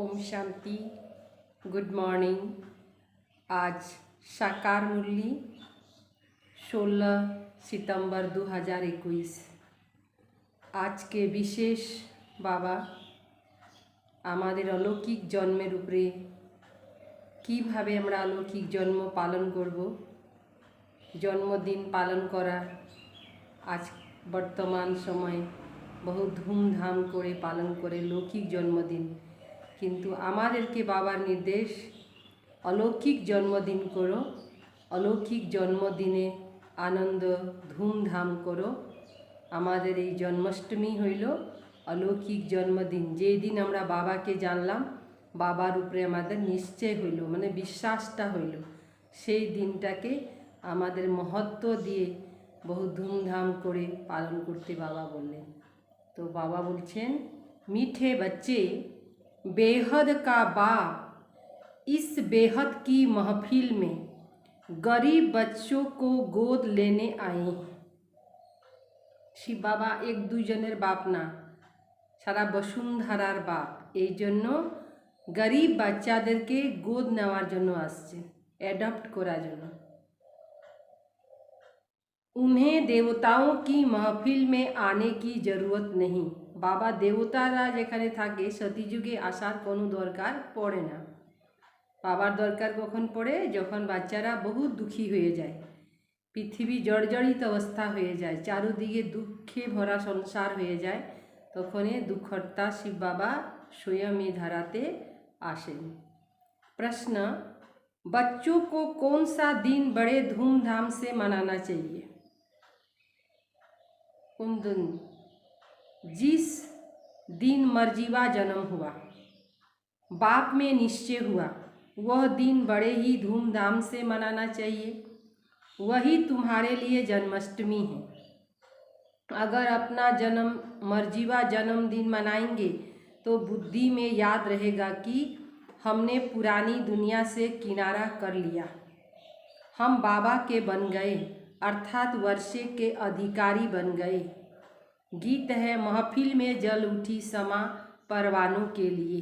Om Shanti. Good morning. आज साकार मुरली 16 सितंबर 2021। आज के विशेष बाबा आमादेर अलौकिक जन्मेर उपरे किभाबे आमरा अलौकिक जन्म पालन करब, जन्मदिन पालन करा आज बर्तमान समय बहुत धूमधाम करे पालन करे लौकिक जन्मदिन, किन्तु आमादेरके बाबार निर्देश अलौकिक जन्मदिन करो, अलौकिक जन्मदिने आनंद धूमधाम करो। आमादेर এই जन्माष्टमी हইল अलौकिक जन्मदिन। जे दिन आमरा बाबाके जानलाम, बाबार उपरे आमादेर निश्चय हইল माने विश्वासटा हইল, সেই দিনটাকে आमादेर महत्व दिए बहुत धूमधाम करे पालन करते बाबा बोलें। तो बाबा बोलছেন, मीठे बच्चे बेहद का बाप इस बेहद की महफिल में गरीब बच्चों को गोद लेने आए हैं। शिव बाबा एक दुजनेर बाप ना, सारा बसुंधरार बाप, এই জন্য गरीब বাচ্চাদেরকে গোদ নেওয়ার জন্য আসছে, অ্যাডপ্ট করার জন্য। उन्हें देवताओं की महफिल में आने की जरूरत नहीं। बाबा देवतारा जेखाने थाके सतीजुगे आसार कोनो दरकार पड़े ना। बाबार दरकार कखन पड़े, जखन बाच्चारा बहुत दुखी हुए जाए, पृथिवी जर्जरित अवस्था हुए जाए, चारुदिके दुखे भरा संसार हुए जाए, तखने दुखहर्ता शिव बाबा स्वयं ये धराते आसेन। प्रश्न, बच्चों को कौन सा दिन बड़े धूमधाम से मनाना चाहिए? उन दिन जिस दिन मर्जीवा जन्म हुआ, बाप में निश्चय हुआ, वह दिन बड़े ही धूमधाम से मनाना चाहिए। वही तुम्हारे लिए जन्माष्टमी है। अगर अपना जन्म मर्जीवा जन्मदिन मनाएंगे तो बुद्धि में याद रहेगा कि हमने पुरानी दुनिया से किनारा कर लिया, हम बाबा के बन गए, अर्थात वर्षे के अधिकारी बन गए। गीत है, महफिल में जल उठी समा परवानों के लिए,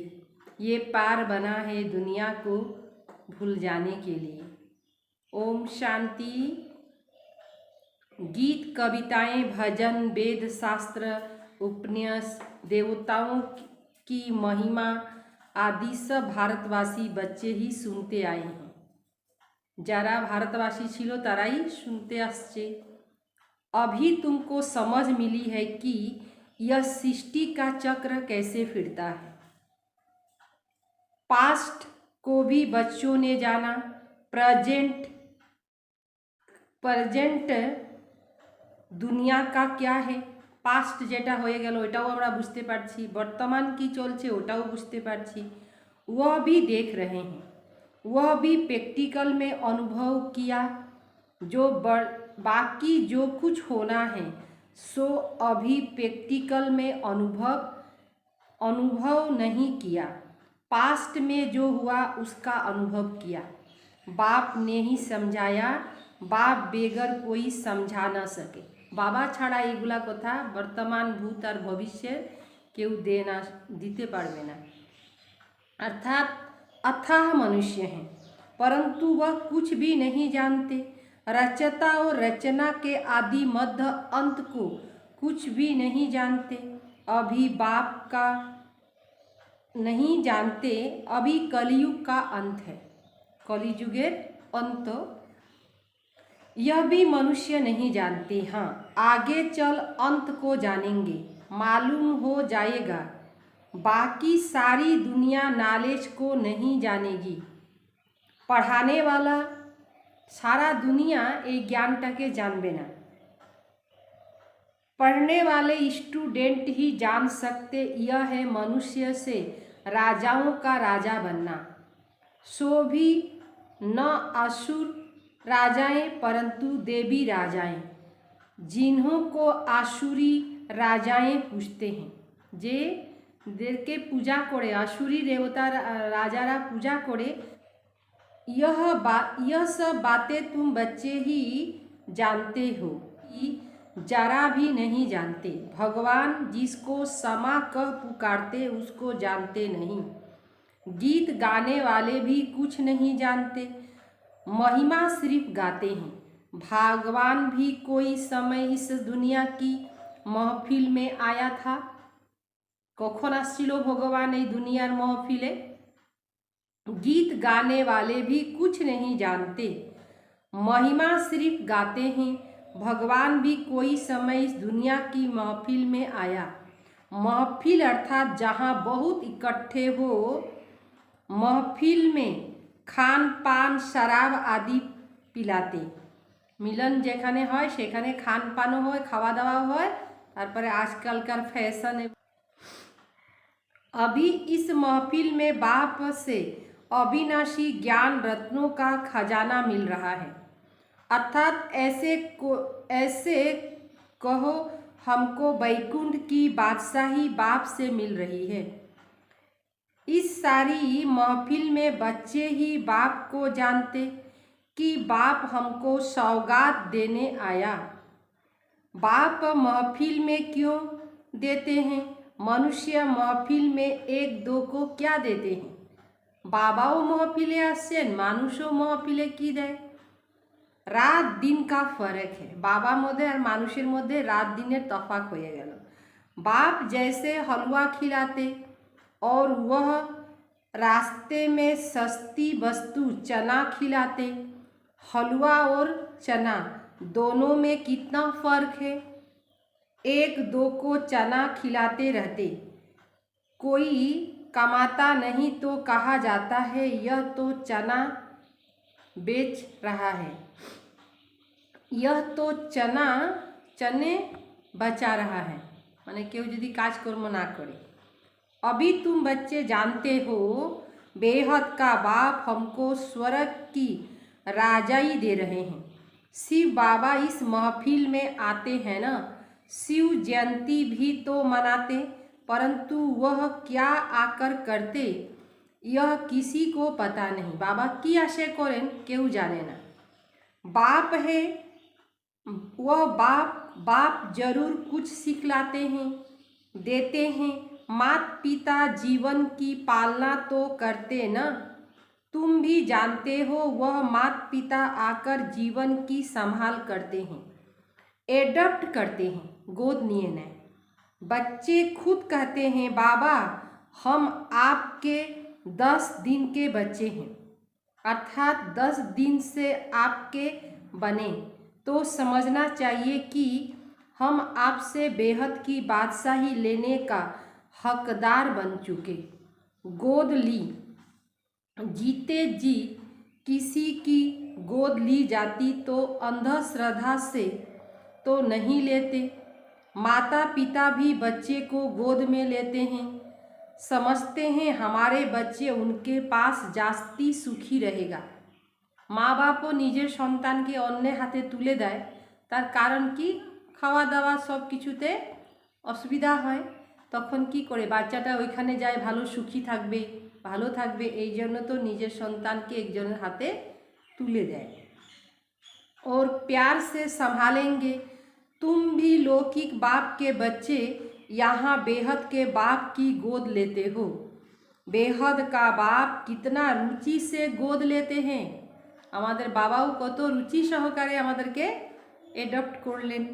ये पार बना है दुनिया को भूल जाने के लिए। ओम शांति। गीत, कविताएं, भजन, वेद शास्त्र, उपन्यास, देवताओं की महिमा आदि सब भारतवासी बच्चे ही सुनते आए हैं। যারা भारतवासी ছিল তারাই सुनते আসছে। अभी तुमको समझ मिली है कि यह सृष्टि का चक्र कैसे फिरता है। पास्ट को भी बच्चों ने जाना, प्रेजेंट दुनिया का क्या है, पास्ट जेटा হয়ে গেল ওটাও আমরা বুঝতে পারছি, বর্তমান কি চলছে ওটাও বুঝতে পারছি, वह भी देख रहे हैं, वह भी प्रैक्टिकल में अनुभव किया। जो बाकी जो कुछ होना है सो अभी प्रैक्टिकल में अनुभव नहीं किया, पास्ट में जो हुआ उसका अनुभव किया। बाप ने ही समझाया, बाप बेगर कोई समझा न सके। बाबा छाड़ा एगुला कथा वर्तमान भूत और भविष्य केउ दीते पारबे ना। अर्थात अथाह मनुष्य हैं, परंतु वह कुछ भी नहीं जानते। रचता और रचना के आदि मध्य अंत को कुछ भी नहीं जानते। अभी बाप का नहीं जानते, अभी कलयुग का अंत है, कलियुगेर अंत। यह भी मनुष्य नहीं जानते। हाँ, आगे चल अंत को जानेंगे, मालूम हो जाएगा। बाकी सारी दुनिया नॉलेज को नहीं जानेगी। पढ़ाने वाला सारा दुनिया ये ज्ञानटाके जानबे ना, पढ़ने वाले स्टूडेंट ही जान सकते। यह है मनुष्य से राजाओं का राजा बनना। सो भी न असुर राजाएं परंतु देवी राजाएं, जिन्हों को आसुरी राजाएं पूजते हैं। जे देरके पूजा करे, आसुरी देवता राजारा पूजा करे। यह सब बातें तुम बच्चे ही जानते हो, जरा भी नहीं जानते। भगवान जिसको समा कह पुकारते उसको जानते नहीं। गीत गाने वाले भी कुछ नहीं जानते, महिमा सिर्फ गाते हैं। भगवान भी कोई समय इस दुनिया की महफिल में आया था। कखन आसछिलो भगवान এই दुनियार महफिले? गीत गाने वाले भी कुछ नहीं जानते, महिमा सिर्फ गाते हैं। भगवान भी कोई समय इस दुनिया की महफिल में आया। महफिल अर्थात जहाँ बहुत इकट्ठे हो, महफिल में खान पान शराब आदि पिलाते। मिलन जेखाने হয় সেখানে খান পানও হয়, খাওয়া দাওয়া হয়, তারপরে আজকালকার ফ্যাশনে। अभी इस महफिल में बाप से अविनाशी ज्ञान रत्नों का खजाना मिल रहा है। अर्थात ऐसे कहो हमको वैकुंठ की बादशाही बाप से मिल रही है। इस सारी महफिल में बच्चे ही बाप को जानते कि बाप हमको सौगात देने आया। बाप महफिल में क्यों देते हैं? मनुष्य महफिल में एक दो को क्या देते हैं? बाबाओ महफिले आसेन, मानुषो महफिले की देय? रात दिन का फर्क है। बाबा मध्य और मानुषेर मध्य रात दिनेर तफाक हो गेल। बाप जैसे हलवा खिलाते और वह रास्ते में सस्ती वस्तु चना खिलाते। हलवा और चना दोनों में कितना फर्क है? एक दो को चना खिलाते रहते, कोई कमाता नहीं तो कहा जाता है यह तो चना बेच रहा है, यह तो चने बचा रहा है। माने क्यों यदि काजकर्म ना करे। अभी तुम बच्चे जानते हो बेहद का बाप हमको स्वर्ग की राजाई दे रहे हैं। शिव बाबा इस महफिल में आते हैं ना, शिव जयंती भी तो मनाते, परंतु वह क्या आकर करते यह किसी को पता नहीं। बाबा की आशे करें केउ जाने ना। बाप है वह बाप जरूर कुछ सिखलाते हैं, देते हैं। माता पिता जीवन की पालना तो करते ना। तुम भी जानते हो वह माता पिता आकर जीवन की संभाल करते हैं, एडॉप्ट करते हैं, गोद लिए न। बच्चे खुद कहते हैं बाबा हम आपके 10 दिन के बच्चे हैं, अर्थात 10 दिन से आपके बने, तो समझना चाहिए कि हम आपसे बेहद की बादशाही लेने का हकदार बन चुके। गोद ली, जीते जी किसी की गोद ली जाती तो अंधश्रद्धा से तो नहीं लेते। माता पिता भी बच्चे को गोद में लेते हैं, समझते हैं हमारे बच्चे उनके पास जास्ती सुखी रहेगा। मा बापो निजेर सन्तान के अन्य हाथे तुले देय, तार कारण कि खावा दावा सब किछुते असुविधा है। तखन कि करे बाच्चाटा ओइखाने जाय भालो सुखी थाकबे, भालो थाकबे, एई जन्य तो निजेर सन्तानके एकजनेर हाथे तुले देय और प्यार से संभालेंगे। तुम भी लौकिक बाप के बच्चे यहाँ बेहद के बाप की गोद लेते हो। बेहद का बाप कितना रुचि से गोद लेते हैं। आमादेर बाबाओ कत रुचि सहकारे आमादेरके एडप्ट करलेन।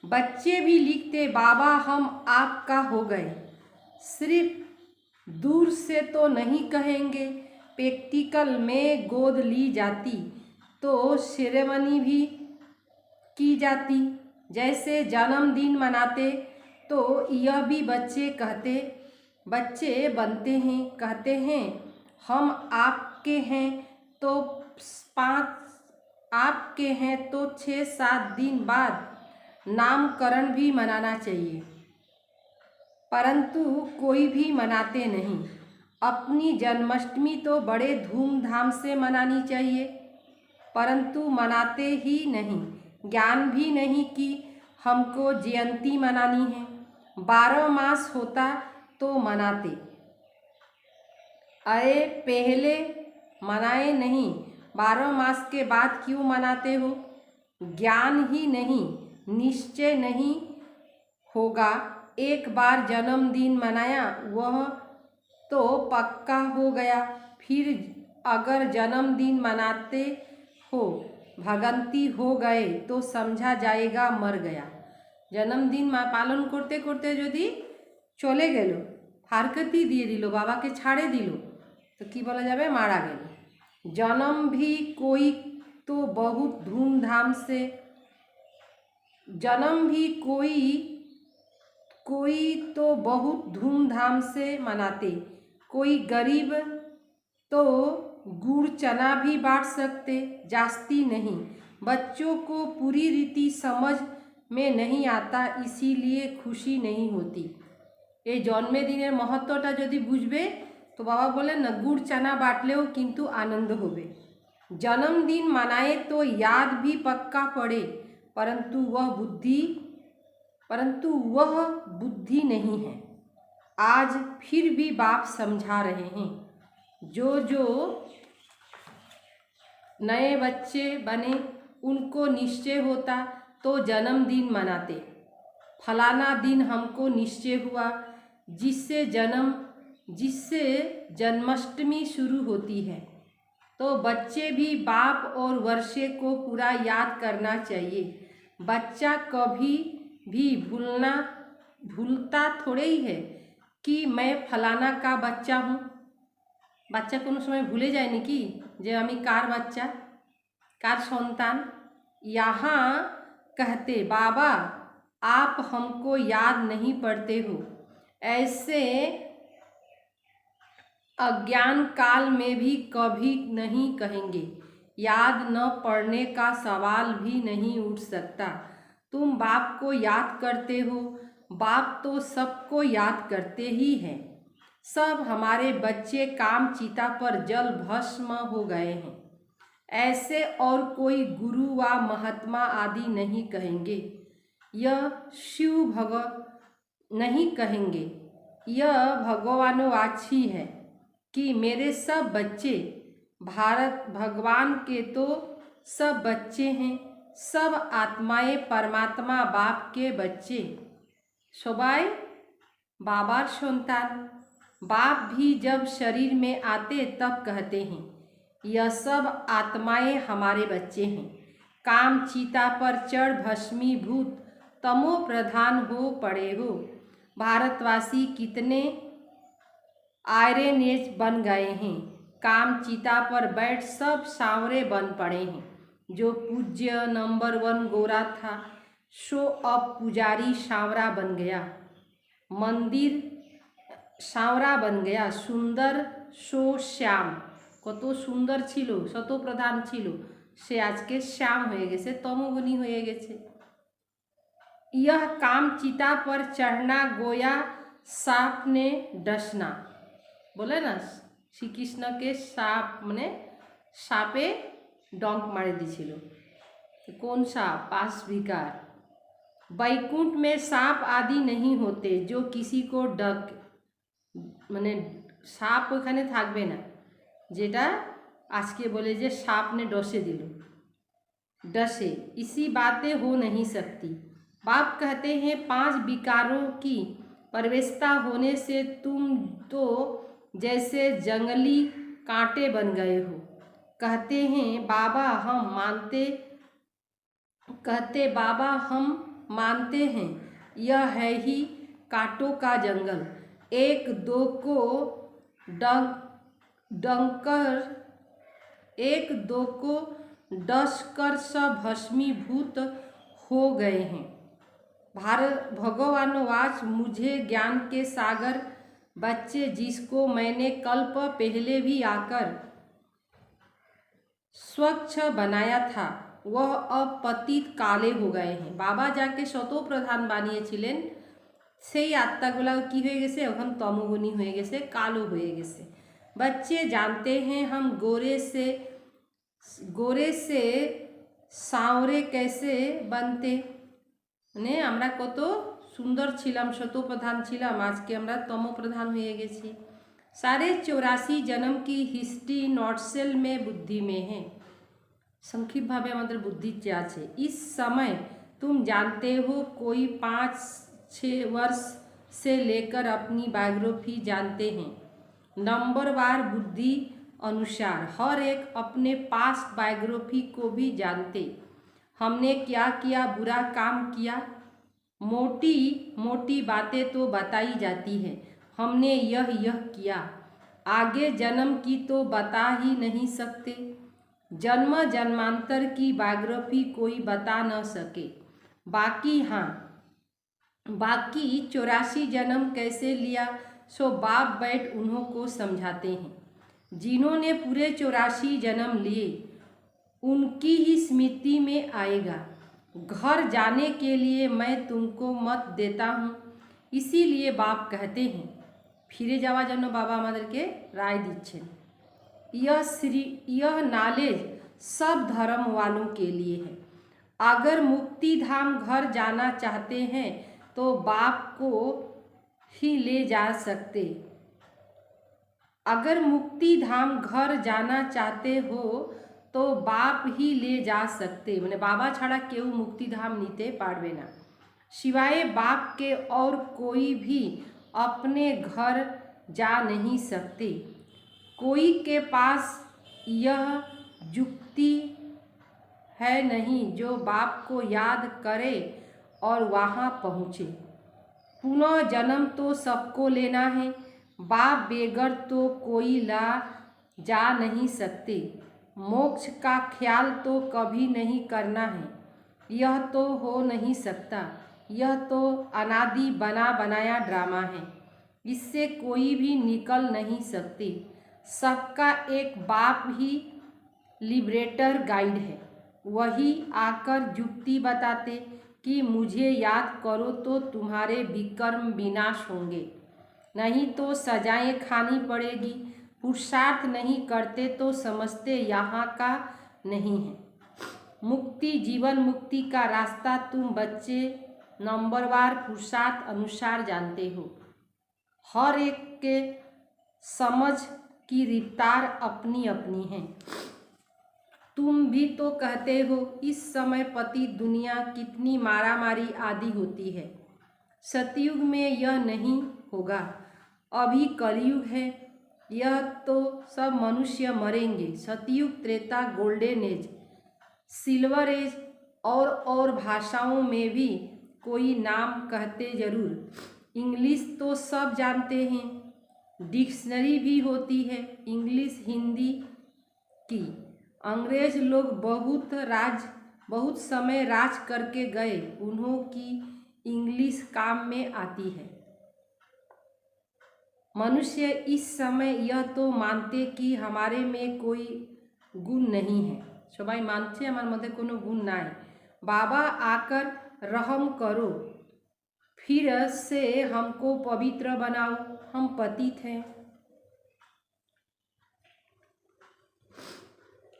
बच्चे भी लिखते बाबा हम आपका हो गए। सिर्फ दूर से तो नहीं कहेंगे, प्रैक्टिकल में गोद ली जाती तो सेरेमनी भी की जाती। जैसे जन्मदिन मनाते तो यह भी बच्चे बनते हैं, कहते हैं हम आपके हैं तो 6-7 दिन बाद नामकरण भी मनाना चाहिए, परंतु कोई भी मनाते नहीं। अपनी जन्माष्टमी तो बड़े धूमधाम से मनानी चाहिए, परंतु मनाते ही नहीं। ज्ञान भी नहीं कि हमको जयंती मनानी है। 12 मास होता तो मनाते, अरे पहले मनाए नहीं, 12 मास के बाद क्यों मनाते हो? ज्ञान ही नहीं, निश्चय नहीं होगा। एक बार जन्मदिन मनाया वह तो पक्का हो गया। फिर अगर जन्मदिन मनाते हो भगंती हो गए तो समझा जाएगा मर गया। जन्मदिन पालन करते करते यदि चले गेलो फारकती दिए दिल बाबा के छाड़े दिल तो कि बोला जाबे मारा गेल। जन्म भी कोई तो बहुत धूमधाम से जन्म भी कोई तो बहुत धूमधाम से मनाते। कोई गरीब तो गुड़ चना भी बांट सकते, जास्ती नहीं। बच्चों को पूरी रीति समझ में नहीं आता, इसीलिए खुशी नहीं होती। ये जन्मदिनेर महत्वटा यदि बुझबे तो बाबा बोले न गुड़ चना बाटलेও किन्तु आनंद होबे। जन्मदिन मनाए तो याद भी पक्का पड़े, परंतु वह बुद्धि नहीं है। आज फिर भी बाप समझा रहे हैं। जो नए बच्चे बने उनको निश्चय होता तो जन्मदिन मनाते। फलाना दिन हमको निश्चय हुआ, जिससे जन्माष्टमी शुरू होती है, तो बच्चे भी बाप और वर्षे को पूरा याद करना चाहिए। बच्चा कभी भी भूलता थोड़े ही है कि मैं फलाना का बच्चा हूँ। बच्चा कोनो समय भूले जाए नी कि जे आमी कार बच्चा कार सन्तान। यहाँ कहते बाबा आप हमको याद नहीं पड़ते हो, ऐसे अज्ञान काल में भी कभी नहीं कहेंगे। याद न पड़ने का सवाल भी नहीं उठ सकता। तुम बाप को याद करते हो, बाप तो सबको याद करते ही हैं। सब हमारे बच्चे काम चिता पर जल भस्म हो गए हैं। ऐसे और कोई गुरु व महात्मा आदि नहीं कहेंगे, यह शिव नहीं कहेंगे। यह भगवानवाची है कि मेरे सब बच्चे भगवान के तो सब बच्चे हैं। सब आत्माएं परमात्मा बाप के बच्चे, सबाई बाबार संतान। बाप भी जब शरीर में आते तब कहते हैं यह सब आत्माएं हमारे बच्चे हैं। काम चिता पर चढ़ भस्मीभूत तमो प्रधान हो पड़े हो। भारतवासी कितने आयरनेज बन गए हैं। काम चिता पर बैठ सब सांवरे बन पड़े हैं। जो पूज्य नंबर 1 गोरा था सो अब पुजारी सांवरा बन गया। मंदिर सांवरा बन गया। सुंदर सो श्याम, कत सुंदर छिलो शत प्रधान छिलो से आज के श्याम हो गेছে, तमोगुणी हो गेছে। यह काम चिता पर चढ़ना गोया सांप ने डसना। बोले ना श्री कृष्ण के साप माने सापे डंक मारे दिछिलो। कौन साप? पास विकार। बैकुंठ में सांप आदि नहीं होते जो किसी को डक माने साप ओखाने थाकबे ना, जेटा आज के बोले जे साप ने डसे दिलो डसे, इसी बातें हो नहीं सकती। बाप कहते हैं 5 विकारों की प्रवेशता होने से तुम तो जैसे जंगली कांटे बन गए हो। कहते बाबा हम मानते हैं यह है ही कांटों का जंगल। एक दो को डस कर सब भस्मीभूत हो गए हैं। भगवानवाच मुझे ज्ञान के सागर बच्चे, जिसको मैंने कल्प पहले भी आकर स्वच्छ बनाया था, वह अब पतित काले हो गए हैं। बाबा जाके शतो प्रधान बानिয়েছিলেন সেই আত্মাগুলা কি হয়ে গেছে এখন তমোগুণী হয়ে গেছে, কালো হয়ে গেছে। बच्चे जानते हैं हम गोरे से सांवरे कैसे बनते। মানে আমরা কত সুন্দর ছিলাম, শতপ্রধান ছিলাম, আজকে আমরা তমোপ্রধান হয়ে গেছি। 84.5 जन्म की हिस्ट्री नॉटसेल में बुद्धि में है। संक्षिप्त भावे हमारे बुद्धि আছে। इस समय तुम जानते हो कोई 5-6 वर्ष से लेकर अपनी बायोग्राफी जानते हैं। नंबरवार बुद्धि अनुसार हर एक अपने पास्ट बायोग्राफी को भी जानते। हमने क्या किया, बुरा काम किया, मोटी मोटी बातें तो बताई जाती है, हमने यह किया, आगे जन्म की तो बता ही नहीं सकते। जन्म जन्मांतर की बायोग्राफी कोई बता न सके। बाकी हाँ, बाकी 84 जन्म कैसे लिया सो बाप बैठ उन्हों को समझाते हैं। जिन्होंने पूरे 84 जन्म लिए उनकी ही स्मृति में आएगा। घर जाने के लिए मैं तुमको मत देता हूँ, इसीलिए बाप कहते हैं फिरे जावा जन्म बाबा आमादेर के राय दीच्छेन। यह नॉलेज सब धर्म वालों के लिए है। अगर मुक्ति धाम घर जाना चाहते हैं तो बाप को ही ले जा सकते। अगर मुक्ति धाम घर जाना चाहते हो तो बाप ही ले जा सकते। मैंने बाबा छाड़ा केउ मुक्ति धाम नीते पारबे ना। सिवाय बाप के और कोई भी अपने घर जा नहीं सकते। कोई के पास यह युक्ति है नहीं जो बाप को याद करे और वहाँ पहुँचे। पुनः जन्म तो सबको लेना है, बाप बेगर तो कोई ला जा नहीं सकते। मोक्ष का ख्याल तो कभी नहीं करना है, यह तो हो नहीं सकता। यह तो अनादि बना बनाया ड्रामा है, इससे कोई भी निकल नहीं सकते। सबका एक बाप ही लिबरेटर गाइड है, वही आकर युक्ति बताते कि मुझे याद करो तो तुम्हारे विकर्म विनाश होंगे, नहीं तो सजाएं खानी पड़ेगी। पुरुषार्थ नहीं करते तो समझते यहाँ का नहीं है। मुक्ति जीवन मुक्ति का रास्ता तुम बच्चे नंबरवार पुरुषार्थ अनुसार जानते हो। हर एक के समझ की रफ्तार अपनी अपनी है। तुम भी तो कहते हो इस समय पति दुनिया कितनी मारामारी आदि होती है। सतयुग में यह नहीं होगा, अभी कलयुग है, यह तो सब मनुष्य मरेंगे। Satyug, Treta, golden age, silver age और भाषाओं में भी कोई नाम कहते जरूर। इंग्लिश तो सब जानते हैं, डिक्शनरी भी होती है इंग्लिश हिंदी की। अंग्रेज लोग बहुत समय राज करके गए, उन्हों की इंग्लिश काम में आती है। मनुष्य इस समय यह तो मानते कि हमारे में कोई गुण नहीं है, सबाई मानते हमारे मध्य कोनो गुण ना है। बाबा आकर रहम करो, फिर से हमको पवित्र बनाओ, हम पतित हैं।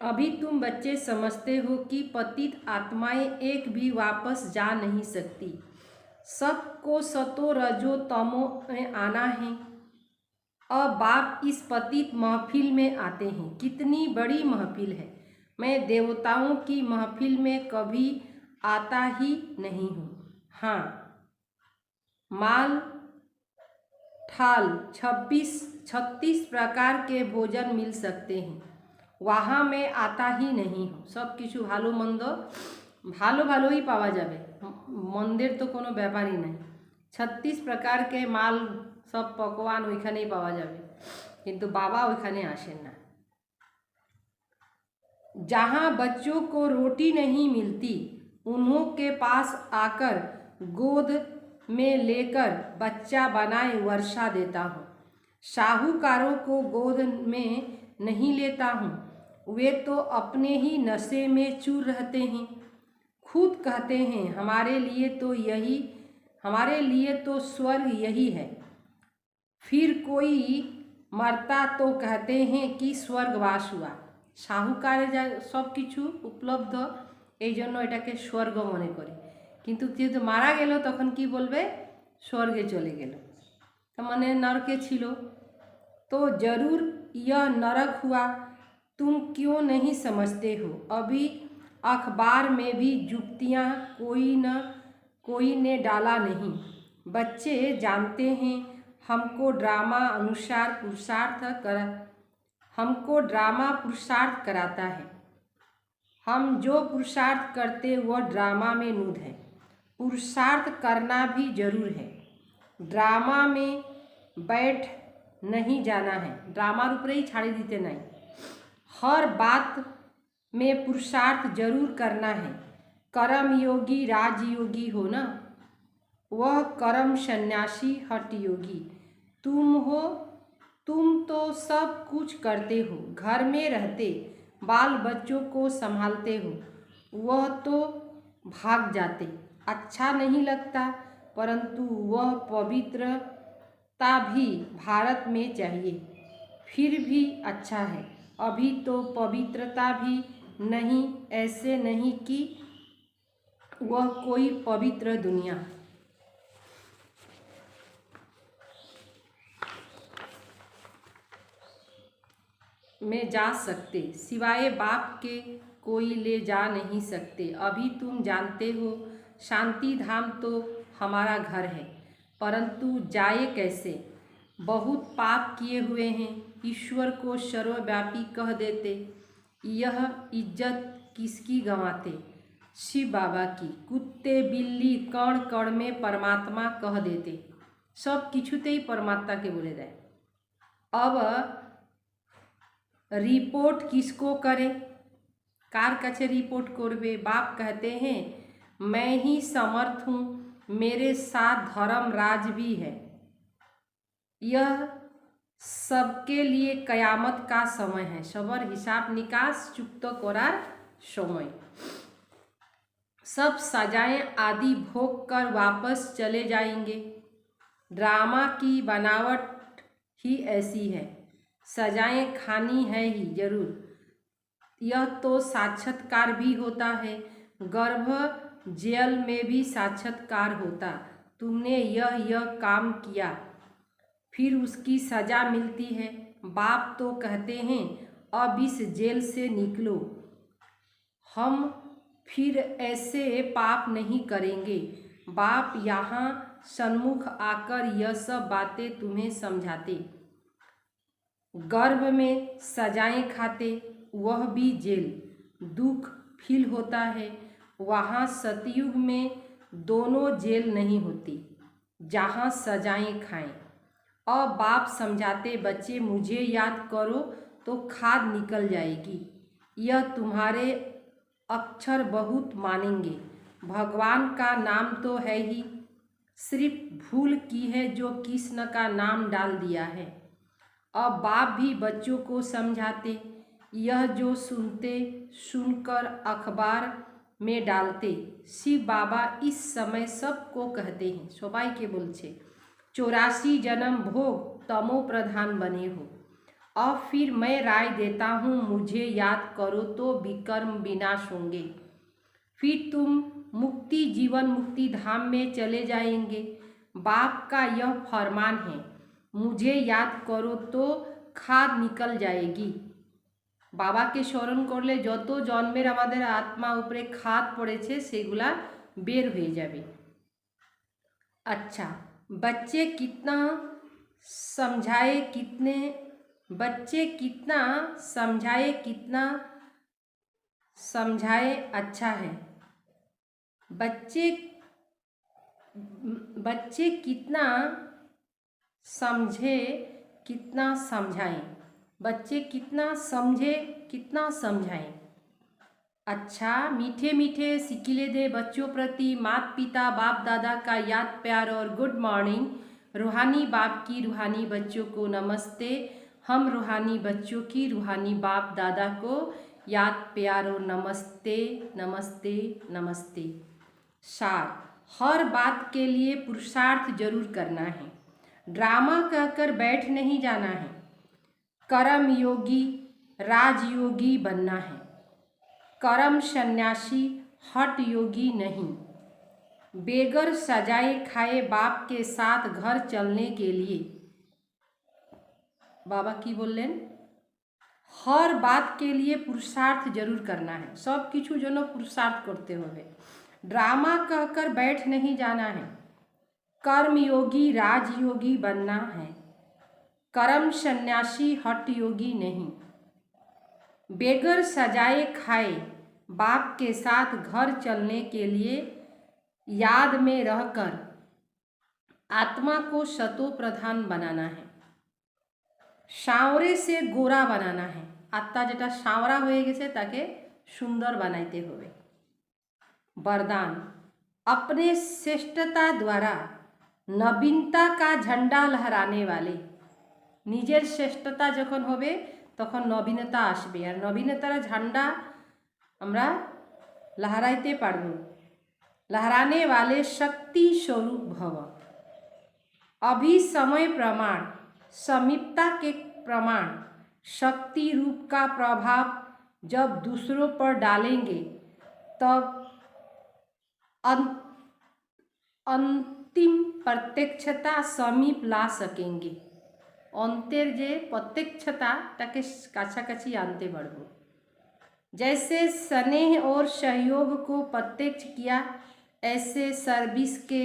अभी तुम बच्चे समझते हो कि पतित आत्माएं एक भी वापस जा नहीं सकती। सबको सतो रजो तमो में आना है। अब बाप इस पतित महफिल में आते हैं। कितनी बड़ी महफिल है। मैं देवताओं की महफिल में कभी आता ही नहीं हूँ। हाँ, माल थाल 36 प्रकार के भोजन मिल सकते हैं, वहाँ मैं आता ही नहीं हूँ। सब किछु भालो मंद भालो भालो ही पावा जाबे, मंदिर तो कोनो व्यापार ही नहीं। 36 प्रकार के माल सब पकवान ओइखानेই पावा जाबे, किंतु बाबा ओइखाने आसेन ना। जहाँ बच्चों को रोटी नहीं मिलती, उन्हों के पास आकर गोद में लेकर बच्चा बनाए वर्षा देता हूँ। साहूकारों को गोद में नहीं लेता हूँ, वे तो अपने ही नशे में चूर रहते हैं। खुद कहते हैं हमारे लिए तो स्वर्ग यही है। फिर कोई मरता तो कहते हैं कि स्वर्गवास हुआ। साहूकारे जा सब किछु उपलब्ध এই জন্য এটাকে স্বর্গ মনে করে, কিন্তু যেহেতু মারা গেল তখন কি বলবে, স্বর্গে চলে গেল, তার মানে नरके ছিল। तो जरूर यह नरक हुआ, तुम क्यों नहीं समझते हो। अभी अखबार में भी जुक्तियाँ कोई ने डाला नहीं। बच्चे जानते हैं हमको ड्रामा अनुसार हमको ड्रामा पुरुषार्थ कराता है। हम जो पुरुषार्थ करते वह ड्रामा में नूद है। पुरुषार्थ करना भी जरूर है। ड्रामा में बैठ नहीं जाना है। ड्रामा रूपरे ही छाड़ी दीते नहीं। हर बात में पुरुषार्थ जरूर करना है। कर्म योगी राजयोगी हो ना, वह कर्म सन्यासी हठ योगी। तुम हो, तुम तो सब कुछ करते हो, घर में रहते बाल बच्चों को संभालते हो, वह तो भाग जाते। अच्छा नहीं लगता, परंतु वह पवित्रता भी भारत में चाहिए। फिर भी अच्छा है। अभी तो पवित्रता भी नहीं, ऐसे नहीं कि वह कोई पवित्र दुनिया में जा सकते, सिवाय बाप के कोई ले जा नहीं सकते। अभी तुम जानते हो शांति धाम तो हमारा घर है, परंतु जाए कैसे? बहुत पाप किए हुए हैं। ईश्वर को सर्वव्यापी कह देते, यह इज्जत किसकी गंवाते? शिव बाबा की। कुत्ते बिल्ली कण कण में परमात्मा कह देते, सब किछुते ही परमात्मा के बोले जाए। अब रिपोर्ट किसको करे? कार काछे रिपोर्ट करबे? बाप कहते हैं मैं ही समर्थ हूँ, मेरे साथ धर्मराज भी है। यह सबके लिए कयामत का समय है। सबर हिसाब निकास चुप्त करार समय। सब सजाएं आदि भोग कर वापस चले जाएंगे। ड्रामा की बनावट ही ऐसी है। सजाएं खानी है ही जरूर। यह तो साक्षात्कार भी होता है। गर्भ जेल में भी साक्षात्कार होता। तुमने यह काम किया, फिर उसकी सजा मिलती है। बाप तो कहते हैं अब इस जेल से निकलो, हम फिर ऐसे पाप नहीं करेंगे। बाप यहाँ सन्मुख आकर यह सब बातें तुम्हें समझाते। गर्भ में सजाएं खाते, वह भी जेल। दुख फील होता है। वहाँ सतयुग में दोनों जेल नहीं होती जहाँ सजाएं खाएं। अब बाप समझाते, बच्चे मुझे याद करो तो खाद निकल जाएगी। यह तुम्हारे अक्षर बहुत मानेंगे। भगवान का नाम तो है ही, सिर्फ भूल की है जो कृष्ण का नाम डाल दिया है। अब बाप भी बच्चों को समझाते, यह जो सुनते सुनकर अखबार में डालते। शिव बाबा इस समय सबको कहते हैं, सबाई के बोलछे 84 जन्म भोग तमो प्रधान बने हो। अब फिर मैं राय देता हूँ, मुझे याद करो तो विकर्म विनाश होंगे। फिर तुम मुक्ति जीवन मुक्ति धाम में चले जाएंगे। बाप का यह फरमान है, मुझे याद करो तो खाद निकल जाएगी। बाबा के स्मरण करले যত জন্মের আমাদের आत्मा উপরে খাদ পড়েছে সেগুলা বের হয়ে যাবে। अच्छा, बच्चे कितना समझाए कितने समझाए अच्छा है। बच्चे कितना समझे कितना समझाएं। बच्चे कितना समझे कितना समझाएं। अच्छा, मीठे मीठे सिकिले दे बच्चों प्रति माता पिता बाप दादा का याद प्यार और गुड मॉर्निंग। रूहानी बाप की रूहानी बच्चों को नमस्ते। हम रूहानी बच्चों की रूहानी बाप दादा को याद प्यार और नमस्ते नमस्ते नमस्ते। सार, हर बात के लिए पुरुषार्थ जरूर करना है। ड्रामा कहकर बैठ नहीं जाना है। कर्म योगी राजयोगी बनना है, कर्म सन्यासी हठ योगी नहीं। बेगर सजाए खाए बाप के साथ घर चलने के लिए बाबा की बोलें हर बात के लिए पुरुषार्थ जरूर करना है। सब किछु जनो पुरुषार्थ करते हुए ड्रामा कहकर बैठ नहीं जाना है। कर्मयोगी राजयोगी बनना है, कर्म सन्यासी हठ योगी नहीं। बेगर सजाए खाए बाप के साथ घर चलने के लिए याद में रहकर आत्मा को शतो प्रधान बनाना है। सांवरे से गोरा बनाना है, आत्मा जेटा सांवरा हो गेছে ताके सुंदर बनाइते होवे। वरदान, अपने श्रेष्ठता द्वारा नवीनता का झंडा लहराने वाले। निजेर श्रेष्ठता जखन होबे तखन नवीनता आसबे और नवीनतार झंडा আমরা लहराइते पारबो। लहराने वाले शक्ति स्वरूप भव। अभी समय प्रमाण, समीपता के प्रमाण, शक्ति रूप का प्रभाव जब दूसरों पर डालेंगे तब अंतिम प्रत्यक्षता समीप ला सकेंगे। अंतेर जे प्रत्यक्षता ताके काछाकाछि आनते पारबो। जैसे स्नेह और सहयोग को प्रत्यक्ष किया, ऐसे सर्विस के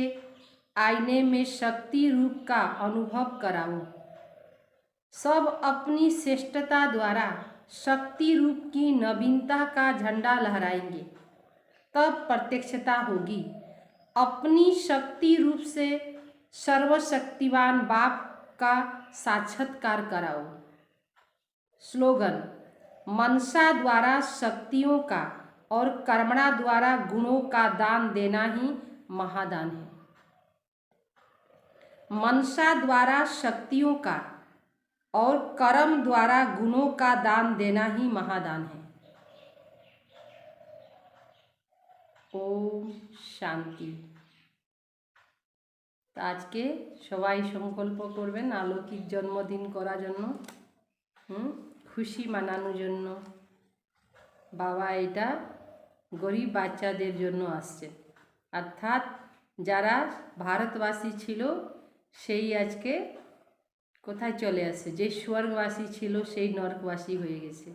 आईने में शक्ति रूप का अनुभव कराओ। सब अपनी श्रेष्ठता द्वारा शक्ति रूप की नवीनता का झंडा लहराएंगे, तब प्रत्यक्षता होगी। अपनी शक्ति रूप से सर्वशक्तिवान बाप का साक्षात्कार कराओ। स्लोगन, मनसा द्वारा शक्तियों का और कर्मणा द्वारा गुणों का दान देना ही महादान है। मनसा द्वारा शक्तियों का और कर्म द्वारा गुणों का दान देना ही महादान है। ओम शांति। तो आज के सबाई संकल्प करबेन आलोकिक जन्मदिन करार जन्य, खुशी मानानोर जन्य। बाबा एटा गरीब बाच्चादेर जन्य आसছে, अर्थात যারা भारतवासी छिलो সেই আজকে কোথায় চলে আসছে, যে স্বর্গবাসী ছিল সেই নরকবাসী হয়ে গেছে।